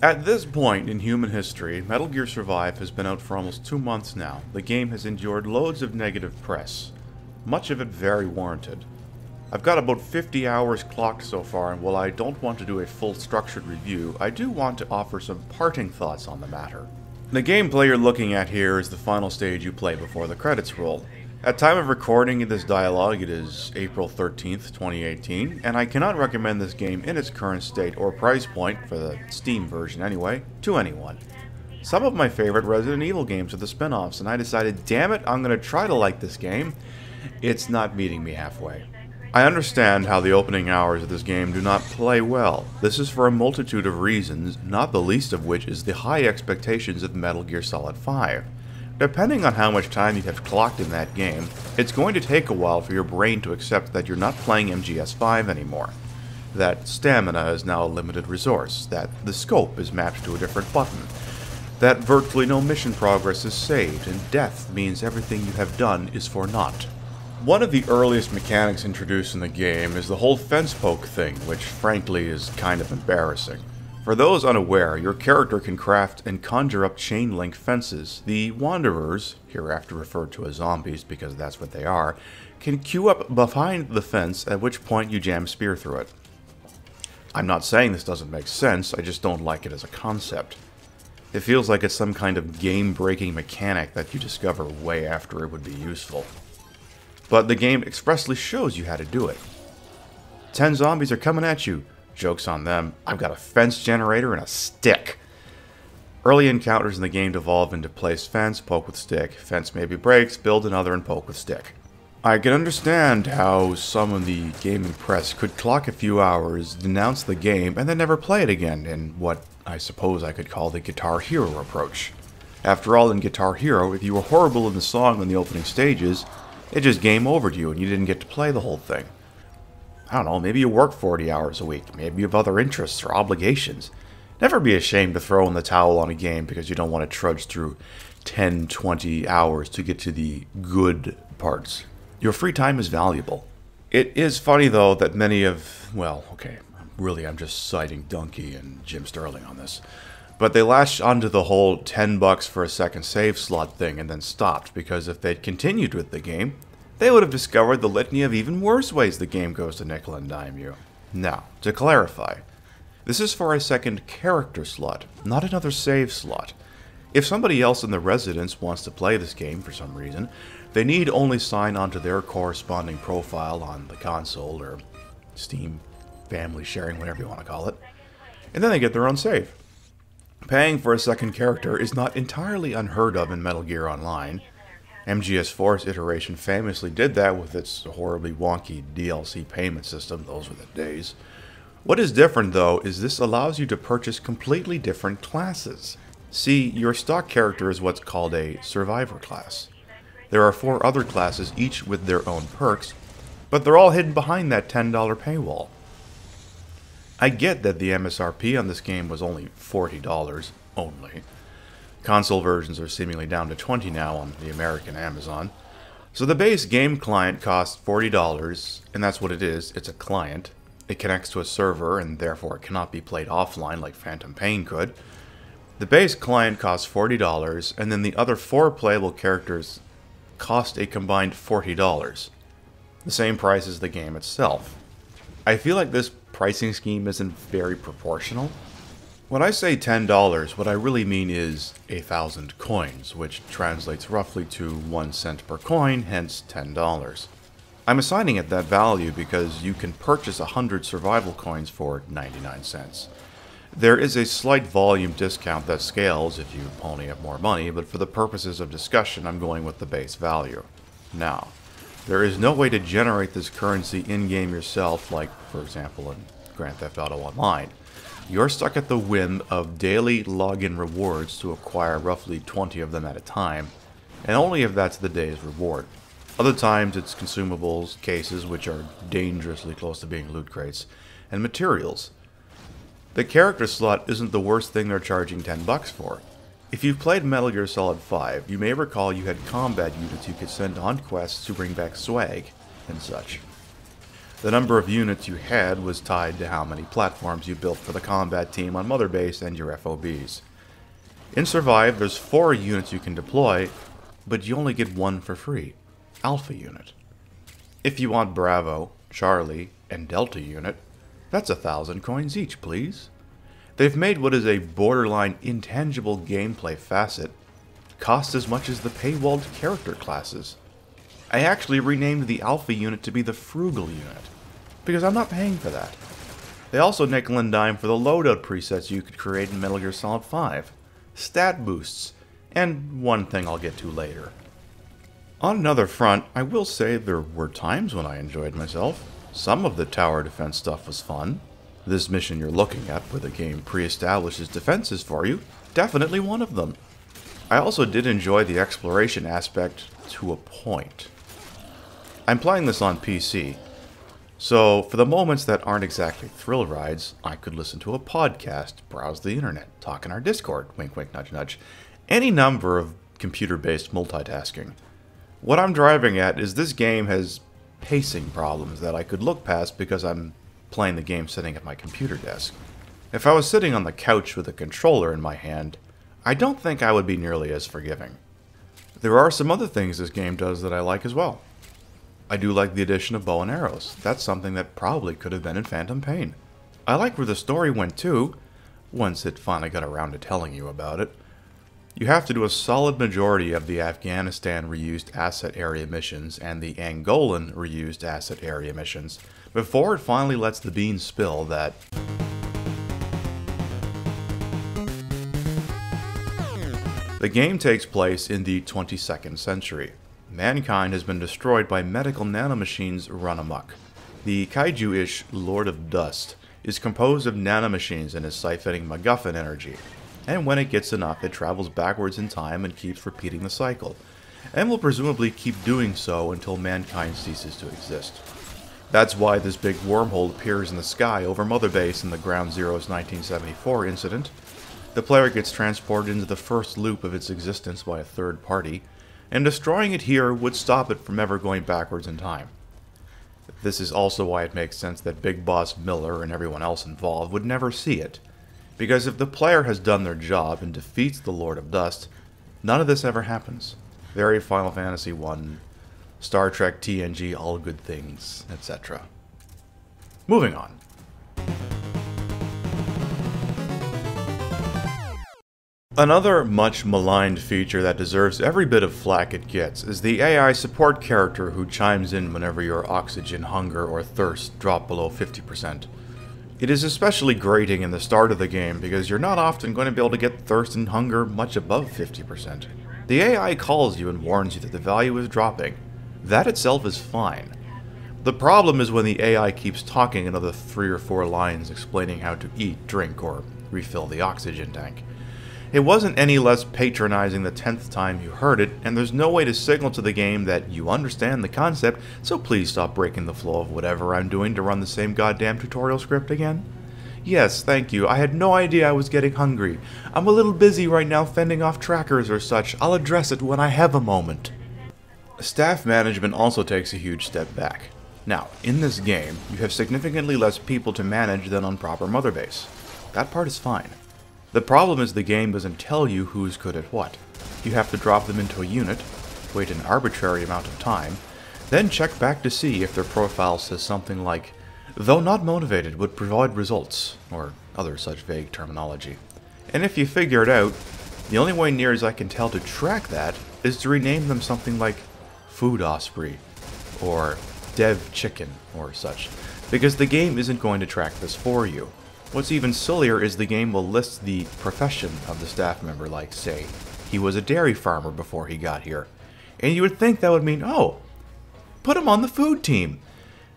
At this point in human history, Metal Gear Survive has been out for almost 2 months now. The game has endured loads of negative press, much of it very warranted. I've got about 50 hours clocked so far, and while I don't want to do a full structured review, I do want to offer some parting thoughts on the matter. The gameplay you're looking at here is the final stage you play before the credits roll. At time of recording this dialogue, it is April 13th, 2018, and I cannot recommend this game in its current state or price point, for the Steam version anyway, to anyone. Some of my favorite Resident Evil games are the spin-offs, and I decided, damn it, I'm gonna try to like this game. It's not meeting me halfway. I understand how the opening hours of this game do not play well. This is for a multitude of reasons, not the least of which is the high expectations of Metal Gear Solid 5. Depending on how much time you have clocked in that game, it's going to take a while for your brain to accept that you're not playing MGS5 anymore, that stamina is now a limited resource, that the scope is mapped to a different button, that virtually no mission progress is saved, and death means everything you have done is for naught. One of the earliest mechanics introduced in the game is the whole fence poke thing, which frankly is kind of embarrassing. For those unaware, your character can craft and conjure up chain link fences. The Wanderers, hereafter referred to as zombies because that's what they are, can queue up behind the fence, at which point you jam spear through it. I'm not saying this doesn't make sense, I just don't like it as a concept. It feels like it's some kind of game-breaking mechanic that you discover way after it would be useful. But the game expressly shows you how to do it. 10 zombies are coming at you. Joke's on them. I've got a fence generator and a stick. Early encounters in the game devolve into place fence, poke with stick. Fence maybe breaks, build another and poke with stick. I can understand how some of the gaming press could clock a few hours, denounce the game, and then never play it again in what I suppose I could call the Guitar Hero approach. After all, in Guitar Hero, if you were horrible in the song in the opening stages, it just game overed you and you didn't get to play the whole thing. I don't know, maybe you work 40 hours a week, maybe you have other interests or obligations. Never be ashamed to throw in the towel on a game because you don't want to trudge through 10, 20 hours to get to the good parts. Your free time is valuable. It is funny though that many of, well, okay, really I'm just citing Donkey and Jim Sterling on this. But they latched onto the whole $10 for a second save slot thing and then stopped, because if they'd continued with the game, they would have discovered the litany of even worse ways the game goes to nickel and dime you. Now, to clarify, this is for a second character slot, not another save slot. If somebody else in the residence wants to play this game for some reason, they need only sign onto their corresponding profile on the console or Steam, family sharing, whatever you want to call it, and then they get their own save. Paying for a second character is not entirely unheard of in Metal Gear Online. MGS4's iteration famously did that with its horribly wonky DLC payment system. Those were the days. What is different, though, is this allows you to purchase completely different classes. See, your stock character is what's called a survivor class. There are 4 other classes, each with their own perks, but they're all hidden behind that $10 paywall. I get that the MSRP on this game was only $40 only. Console versions are seemingly down to $20 now on the American Amazon. So the base game client costs $40, and that's what it is, it's a client. It connects to a server, and therefore it cannot be played offline like Phantom Pain could. The base client costs $40, and then the other 4 playable characters cost a combined $40. The same price as the game itself. I feel like this pricing scheme isn't very proportional. When I say $10, what I really mean is 1,000 coins, which translates roughly to 1 cent per coin, hence $10. I'm assigning it that value because you can purchase 100 survival coins for 99 cents. There is a slight volume discount that scales if you pony up more money, but for the purposes of discussion, I'm going with the base value. Now, there is no way to generate this currency in-game yourself, like, for example, in Grand Theft Auto Online. You're stuck at the whim of daily login rewards to acquire roughly 20 of them at a time, and only if that's the day's reward. Other times it's consumables, cases, which are dangerously close to being loot crates, and materials. The character slot isn't the worst thing they're charging $10 for. If you've played Metal Gear Solid 5, you may recall you had combat units you could send on quests to bring back swag and such. The number of units you had was tied to how many platforms you built for the combat team on Mother Base and your FOBs. In Survive, there's 4 units you can deploy, but you only get 1 for free. Alpha unit. If you want Bravo, Charlie, and Delta unit, that's 1,000 coins each, please. They've made what is a borderline intangible gameplay facet cost as much as the paywalled character classes. I actually renamed the Alpha unit to be the Frugal unit, because I'm not paying for that. They also nickel and dime for the loadout presets you could create in Metal Gear Solid 5, stat boosts, and one thing I'll get to later. On another front, I will say there were times when I enjoyed myself. Some of the tower defense stuff was fun. This mission you're looking at, where the game pre-establishes defenses for you, definitely one of them. I also did enjoy the exploration aspect to a point. I'm playing this on PC, so for the moments that aren't exactly thrill rides, I could listen to a podcast, browse the internet, talk in our Discord, wink wink nudge nudge, any number of computer-based multitasking. What I'm driving at is this game has pacing problems that I could look past because I'm playing the game sitting at my computer desk. If I was sitting on the couch with a controller in my hand, I don't think I would be nearly as forgiving. There are some other things this game does that I like as well. I do like the addition of bow and arrows. That's something that probably could have been in Phantom Pain. I like where the story went too, once it finally got around to telling you about it. You have to do a solid majority of the Afghanistan reused asset area missions and the Angolan reused asset area missions before it finally lets the beans spill that the game takes place in the 22nd century. Mankind has been destroyed by medical nanomachines run amok. The kaiju-ish Lord of Dust is composed of nanomachines and is siphoning MacGuffin energy. And when it gets enough, it travels backwards in time and keeps repeating the cycle, and will presumably keep doing so until mankind ceases to exist. That's why this big wormhole appears in the sky over Mother Base in the Ground Zero's 1974 incident. The player gets transported into the first loop of its existence by a third party, and destroying it here would stop it from ever going backwards in time. This is also why it makes sense that Big Boss Miller and everyone else involved would never see it. Because if the player has done their job and defeats the Lord of Dust, none of this ever happens. Very Final Fantasy I, Star Trek TNG, all good things, etc. Moving on. Another much maligned feature that deserves every bit of flack it gets is the AI support character who chimes in whenever your oxygen, hunger, or thirst drop below 50%. It is especially grating in the start of the game because you're not often going to be able to get thirst and hunger much above 50%. The AI calls you and warns you that the value is dropping. That itself is fine. The problem is when the AI keeps talking another 3 or 4 lines explaining how to eat, drink, or refill the oxygen tank. It wasn't any less patronizing the 10th time you heard it, and there's no way to signal to the game that you understand the concept, so please stop breaking the flow of whatever I'm doing to run the same goddamn tutorial script again. Yes, thank you. I had no idea I was getting hungry. I'm a little busy right now fending off trackers or such. I'll address it when I have a moment. Staff management also takes a huge step back. Now, in this game, you have significantly less people to manage than on proper Mother Base. That part is fine. The problem is the game doesn't tell you who's good at what. You have to drop them into a unit, wait an arbitrary amount of time, then check back to see if their profile says something like, though not motivated would provide results, or other such vague terminology. And if you figure it out, the only way near as I can tell to track that is to rename them something like Food Osprey, or Dev Chicken, or such, because the game isn't going to track this for you. What's even sillier is the game will list the profession of the staff member, like, say, he was a dairy farmer before he got here. And you would think that would mean, oh, put him on the food team.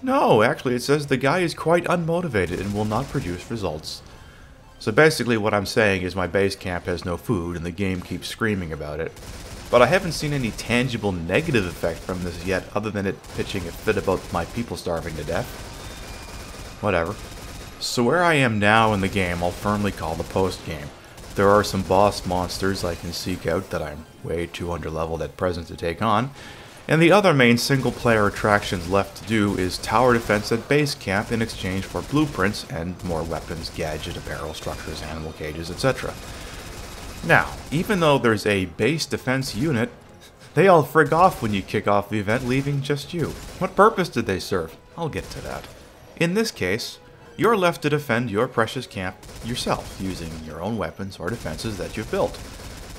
No, actually it says the guy is quite unmotivated and will not produce results. So basically what I'm saying is my base camp has no food and the game keeps screaming about it. But I haven't seen any tangible negative effect from this yet other than it pitching a fit about my people starving to death. Whatever. So where I am now in the game, I'll firmly call the post-game. There are some boss monsters I can seek out that I'm way too underleveled at present to take on, And the other main single-player attractions left to do is tower defense at base camp in exchange for blueprints and more weapons, gadget, apparel, structures, animal cages, etc. Now, even though there's a base defense unit, they all frig off when you kick off the event, leaving just you. What purpose did they serve? I'll get to that. In this case, you're left to defend your precious camp yourself, using your own weapons or defenses that you've built.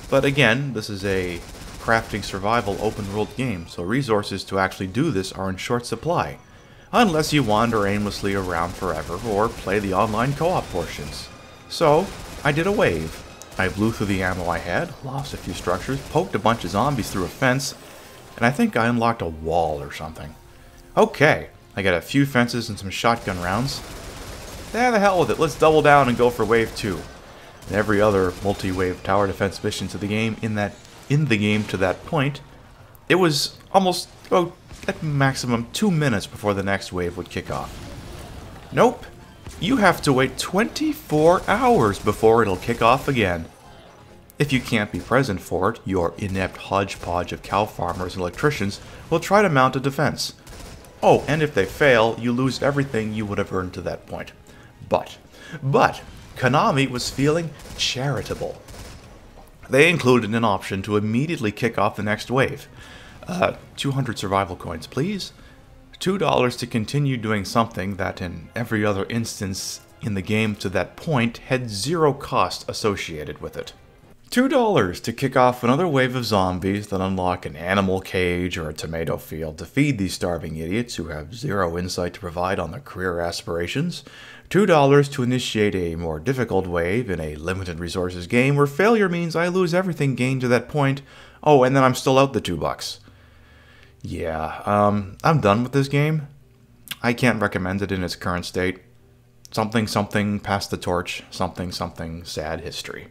But again, this is a crafting survival open world game, so resources to actually do this are in short supply, unless you wander aimlessly around forever or play the online co-op portions. So, I did a wave. I blew through the ammo I had, lost a few structures, poked a bunch of zombies through a fence, and I think I unlocked a wall or something. Okay, I got a few fences and some shotgun rounds. The hell with it, let's double down and go for wave 2. And every other multi-wave tower defense mission to the game in the game to that point, it was almost, at maximum 2 minutes before the next wave would kick off. Nope, you have to wait 24 hours before it'll kick off again. If you can't be present for it, your inept hodgepodge of cow farmers and electricians will try to mount a defense. Oh, and if they fail, you lose everything you would have earned to that point. But, Konami was feeling charitable. They included an option to immediately kick off the next wave. 200 survival coins, please. $2 to continue doing something that in every other instance in the game to that point had zero cost associated with it. $2 to kick off another wave of zombies that unlock an animal cage or a tomato field to feed these starving idiots who have zero insight to provide on their career aspirations. $2 to initiate a more difficult wave in a limited resources game where failure means I lose everything gained to that point. Oh, and then I'm still out the $2. Yeah, I'm done with this game. I can't recommend it in its current state. Something, pass the torch. Something, sad history.